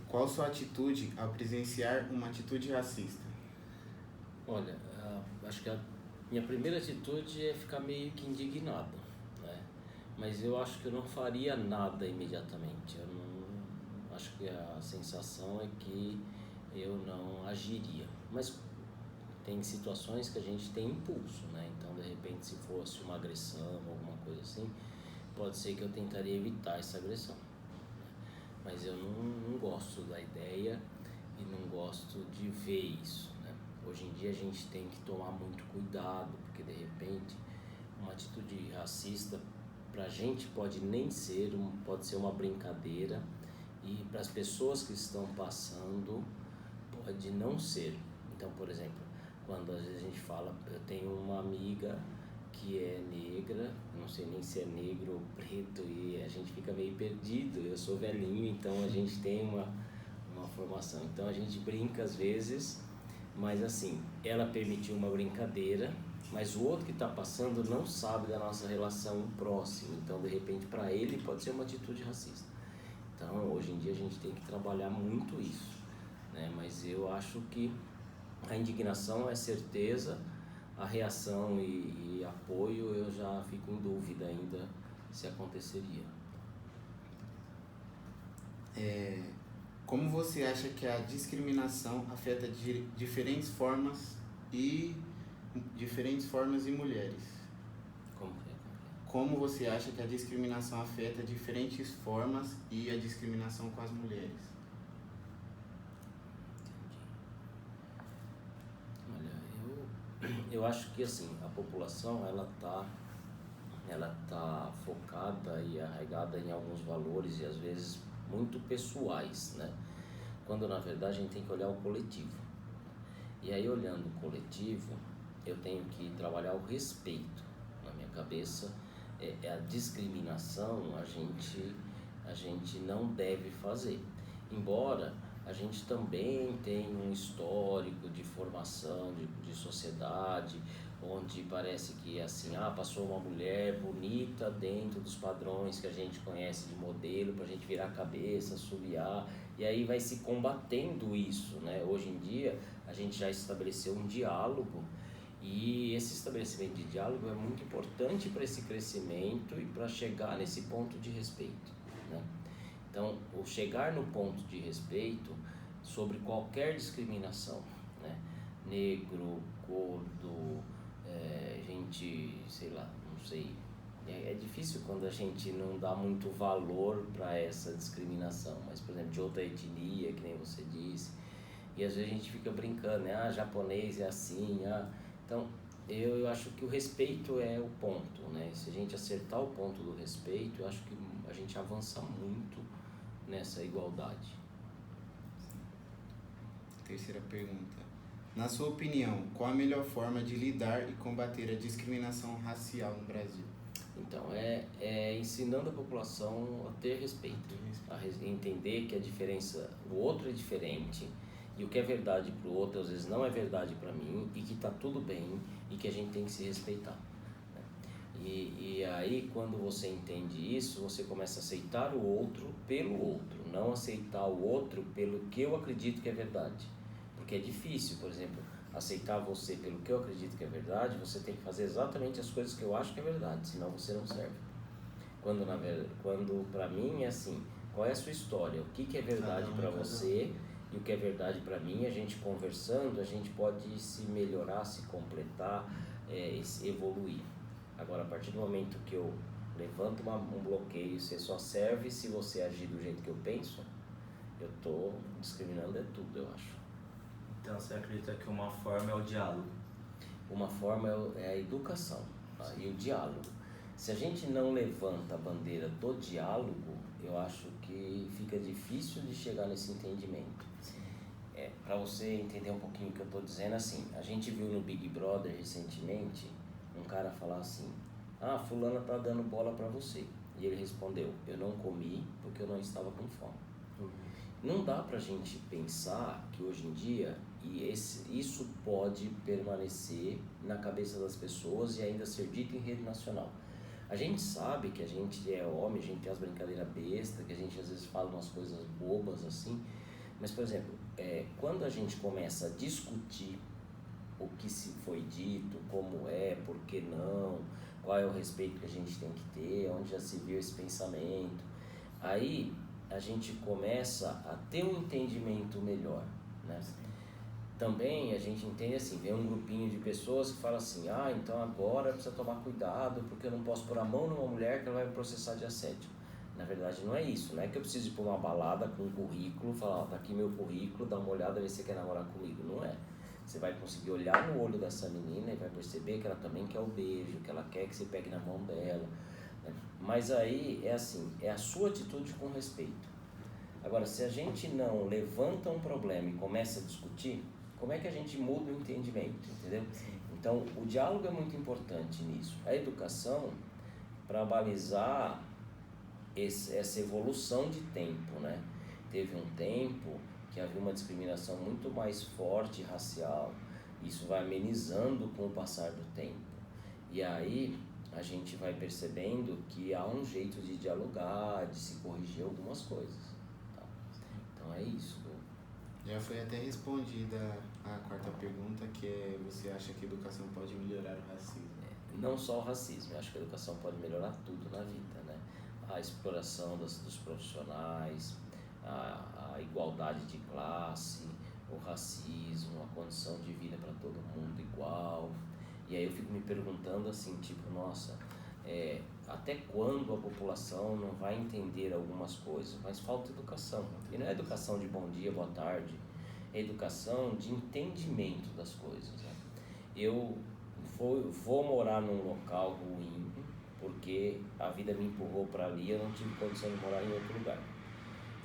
Qual sua atitude ao presenciar uma atitude racista? Olha, acho que a minha primeira atitude é ficar meio que indignado, né? Mas eu acho que eu não faria nada imediatamente. Eu não, acho que a sensação é que eu não agiria. Mas tem situações que a gente tem impulso, né? Então, de repente, se fosse uma agressão, alguma coisa assim, pode ser que eu tentaria evitar essa agressão. Mas eu não gosto da ideia e não gosto de ver isso, né? Hoje em dia a gente tem que tomar muito cuidado, porque de repente uma atitude racista pra gente pode nem ser, pode ser uma brincadeira, e para as pessoas que estão passando pode não ser. Então, por exemplo, quando às vezes a gente fala, eu tenho uma amiga que é negra, não sei nem se é negro ou preto, e a gente fica meio perdido. Eu sou velhinho, então a gente tem uma formação. Então a gente brinca às vezes, mas assim, ela permitiu uma brincadeira, mas o outro que está passando não sabe da nossa relação próxima. Então, de repente, para ele pode ser uma atitude racista. Então, hoje em dia a gente tem que trabalhar muito isso, né? Mas eu acho que a indignação é certeza, a reação e apoio eu já fico em dúvida ainda se aconteceria. Como você acha que a discriminação afeta diferentes formas e mulheres? Como que é? Como você acha que a discriminação afeta diferentes formas e a discriminação com as mulheres? Olha, eu acho que assim, a população ela tá focada e arraigada em alguns valores e às vezes muito pessoais, né? Quando na verdade a gente tem que olhar o coletivo. E aí, olhando o coletivo, eu tenho que trabalhar o respeito. Na minha cabeça, a discriminação a gente não deve fazer. Embora a gente também tenha um histórico de formação, de sociedade, onde parece que assim, passou uma mulher bonita dentro dos padrões que a gente conhece de modelo, para a gente virar a cabeça, assobiar, e aí vai se combatendo isso, né? Hoje em dia a gente já estabeleceu um diálogo, e esse estabelecimento de diálogo é muito importante para esse crescimento e para chegar nesse ponto de respeito, né? Então, o chegar no ponto de respeito sobre qualquer discriminação, né? Negro, gordo, gente, sei lá, não sei. É difícil quando a gente não dá muito valor para essa discriminação, mas, por exemplo, de outra etnia, que nem você disse, e às vezes a gente fica brincando, né? Japonês é assim, Então, eu acho que o respeito é o ponto, né? Se a gente acertar o ponto do respeito, eu acho que a gente avança muito nessa igualdade. Terceira pergunta. Na sua opinião, qual a melhor forma de lidar e combater a discriminação racial no Brasil? Então, ensinando a população a ter respeito, entender que a diferença, o outro é diferente, e o que é verdade para o outro às vezes não é verdade para mim, e que está tudo bem, e que a gente tem que se respeitar, né? E aí, quando você entende isso, você começa a aceitar o outro pelo outro, não aceitar o outro pelo que eu acredito que é verdade. Porque é difícil, por exemplo, aceitar você pelo que eu acredito que é verdade. Você tem que fazer exatamente as coisas que eu acho que é verdade, senão você não serve. Quando para mim é assim, qual é a sua história, o que é verdade para você e o que é verdade para mim, a gente conversando, a gente pode se melhorar, se completar, evoluir. Agora, a partir do momento que eu levanto um bloqueio, você só serve se você agir do jeito que eu penso, eu tô discriminando tudo, eu acho. Então você acredita que uma forma é o diálogo? Uma forma é a educação, tá? E o diálogo. Se a gente não levanta a bandeira do diálogo, eu acho que fica difícil de chegar nesse entendimento. Para você entender um pouquinho o que eu estou dizendo, assim, a gente viu no Big Brother recentemente um cara falar assim: fulana tá dando bola para você. E ele respondeu: eu não comi porque eu não estava com fome. Não dá pra gente pensar que hoje em dia isso pode permanecer na cabeça das pessoas e ainda ser dito em rede nacional. A gente sabe que a gente é homem, a gente tem as brincadeiras bestas, que a gente às vezes fala umas coisas bobas assim, Mas, por exemplo, quando a gente começa a discutir o que se foi dito, como é, por que não, qual é o respeito que a gente tem que ter, onde já se viu esse pensamento, aí a gente começa a ter um entendimento melhor, né? Também a gente entende assim, vem um grupinho de pessoas que fala assim, então agora precisa tomar cuidado porque eu não posso pôr a mão numa mulher que ela vai me processar de assédio. Na verdade não é isso, não é que eu preciso ir para uma balada com um currículo, falar, tá aqui meu currículo, dá uma olhada, ver se você quer namorar comigo, não é. Você vai conseguir olhar no olho dessa menina e vai perceber que ela também quer o beijo, que ela quer que você pegue na mão dela, né? Mas aí é assim, é a sua atitude com respeito. Agora, se a gente não levanta um problema e começa a discutir, como é que a gente muda o entendimento, entendeu? Então, o diálogo é muito importante nisso. A educação, para balizar essa evolução de tempo, né? Teve um tempo que havia uma discriminação muito mais forte racial. Isso vai amenizando com o passar do tempo. E aí a gente vai percebendo que há um jeito de dialogar, de se corrigir algumas coisas. Tá? Então é isso. Já foi até respondida a quarta pergunta, que é: você acha que a educação pode melhorar o racismo? Não só o racismo, eu acho que a educação pode melhorar tudo na vida, né? A exploração dos profissionais, a igualdade de classe, o racismo, a condição de vida para todo mundo igual. E aí eu fico me perguntando assim, tipo, nossa, até quando a população não vai entender algumas coisas? Mas falta educação. E não é educação de bom dia, boa tarde, é educação de entendimento das coisas, né? Eu vou morar num local ruim porque a vida me empurrou para ali e eu não tive condição de morar em outro lugar.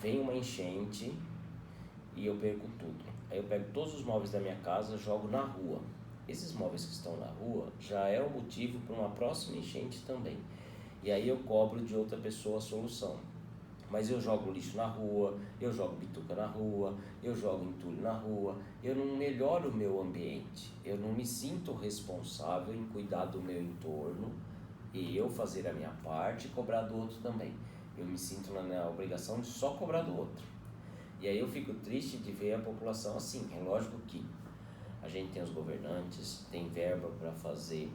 Vem uma enchente e eu perco tudo. Aí eu pego todos os móveis da minha casa, jogo na rua. Esses móveis que estão na rua já é o motivo para uma próxima enchente também. E aí eu cobro de outra pessoa a solução. Mas eu jogo lixo na rua, eu jogo bituca na rua, eu jogo entulho na rua, eu não melhoro o meu ambiente, eu não me sinto responsável em cuidar do meu entorno e eu fazer a minha parte e cobrar do outro também. Eu me sinto na obrigação de só cobrar do outro. E aí eu fico triste de ver a população assim. É lógico que a gente tem os governantes, tem verba para fazer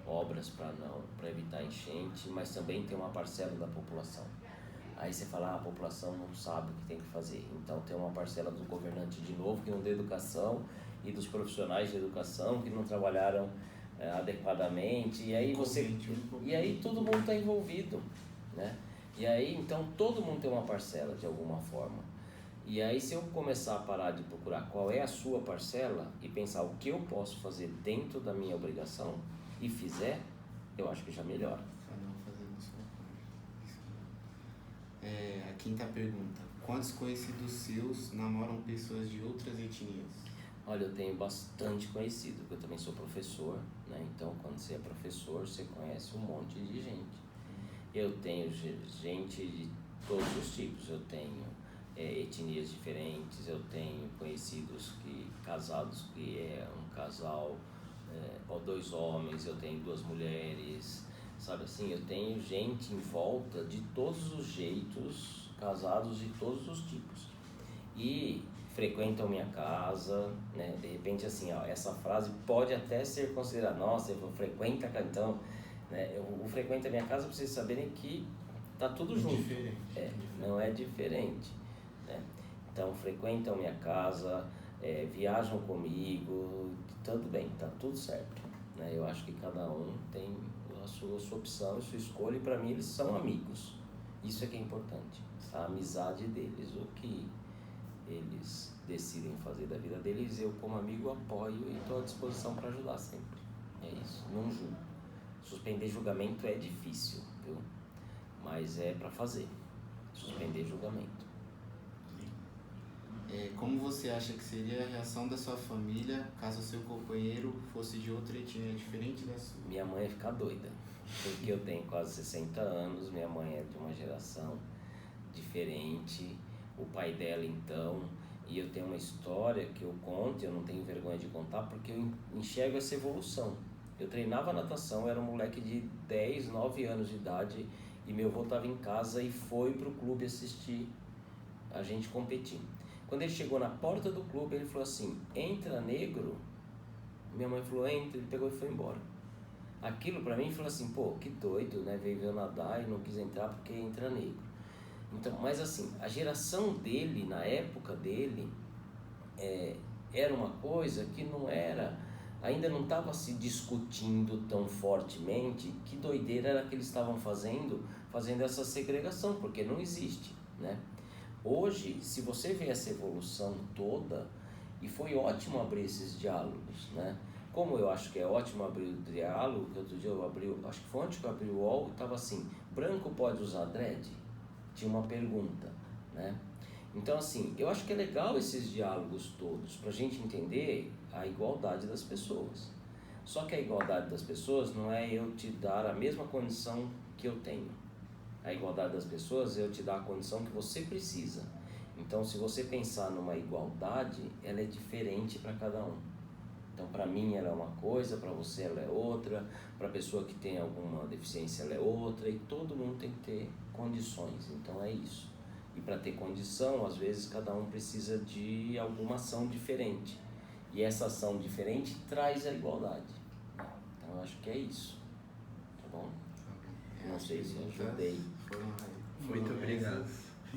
obras para evitar enchente, mas também tem uma parcela da população. Aí você fala, a população não sabe o que tem que fazer. Então tem uma parcela do governante de novo que não deu educação e dos profissionais de educação que não trabalharam adequadamente. E aí todo mundo está envolvido, né? E aí então todo mundo tem uma parcela de alguma forma. E aí se eu começar a parar de procurar qual é a sua parcela e pensar o que eu posso fazer dentro da minha obrigação e fizer, eu acho que já melhora. Cada um fazendo a sua parte. A quinta pergunta: quantos conhecidos seus namoram pessoas de outras etnias? Olha, eu tenho bastante conhecido, porque eu também sou professor, né? Então quando você é professor, você conhece um monte de gente. Eu tenho gente de todos os tipos, eu tenho etnias diferentes, eu tenho conhecidos casados que é um casal ou dois homens, eu tenho duas mulheres, sabe assim, eu tenho gente em volta de todos os jeitos, casados de todos os tipos e frequentam minha casa, né? De repente assim, essa frase pode até ser considerada, nossa, eu frequento então, né? O frequenta minha casa para vocês saberem que tá tudo junto, Diferente. Não é diferente, né? Então frequentam minha casa, viajam comigo, tudo bem, tá tudo certo, né? Eu acho que cada um tem a sua opção, a sua escolha, e para mim eles são amigos. Isso é que é importante, a amizade deles, o que eles decidem fazer da vida deles, eu como amigo apoio e estou à disposição para ajudar sempre. É isso, não julgo. Suspender julgamento é difícil, viu? Mas é para fazer, suspender julgamento. Como você acha que seria a reação da sua família caso seu companheiro fosse de outra etnia diferente da sua? Minha mãe ia ficar doida, porque eu tenho quase 60 anos, minha mãe é de uma geração diferente, o pai dela então, e eu tenho uma história que eu conto, eu não tenho vergonha de contar, porque eu enxergo essa evolução. Eu treinava natação, era um moleque de 10, 9 anos de idade, e meu avô estava em casa e foi pro clube assistir a gente competir. Quando ele chegou na porta do clube, ele falou assim, entra negro. Minha mãe falou, entra, ele pegou e foi embora. Aquilo pra mim falou assim, pô, que doido, né? Veio ver eu nadar e não quis entrar porque entra negro. Então, mas assim, a geração dele, na época dele, era uma coisa que não era, ainda não estava se discutindo tão fortemente que doideira era que eles estavam fazendo essa segregação, porque não existe, né? Hoje, se você vê essa evolução toda, e foi ótimo abrir esses diálogos, né? Como eu acho que é ótimo abrir o diálogo, que outro dia eu abri, acho que foi ontem que eu abri o UOL, e estava assim, branco pode usar dread? Tinha uma pergunta, né? Então, assim, eu acho que é legal esses diálogos todos, para a gente entender a igualdade das pessoas. Só que a igualdade das pessoas não é eu te dar a mesma condição que eu tenho. A igualdade das pessoas é eu te dar a condição que você precisa. Então, se você pensar numa igualdade, ela é diferente para cada um. Então, para mim ela é uma coisa, para você ela é outra, para a pessoa que tem alguma deficiência ela é outra, e todo mundo tem que ter condições. Então, é isso. E para ter condição, às vezes cada um precisa de alguma ação diferente. E essa ação diferente traz a igualdade. Então, eu acho que é isso. Tá bom? Não sei se eu ajudei. Foram Muito obrigado. essas.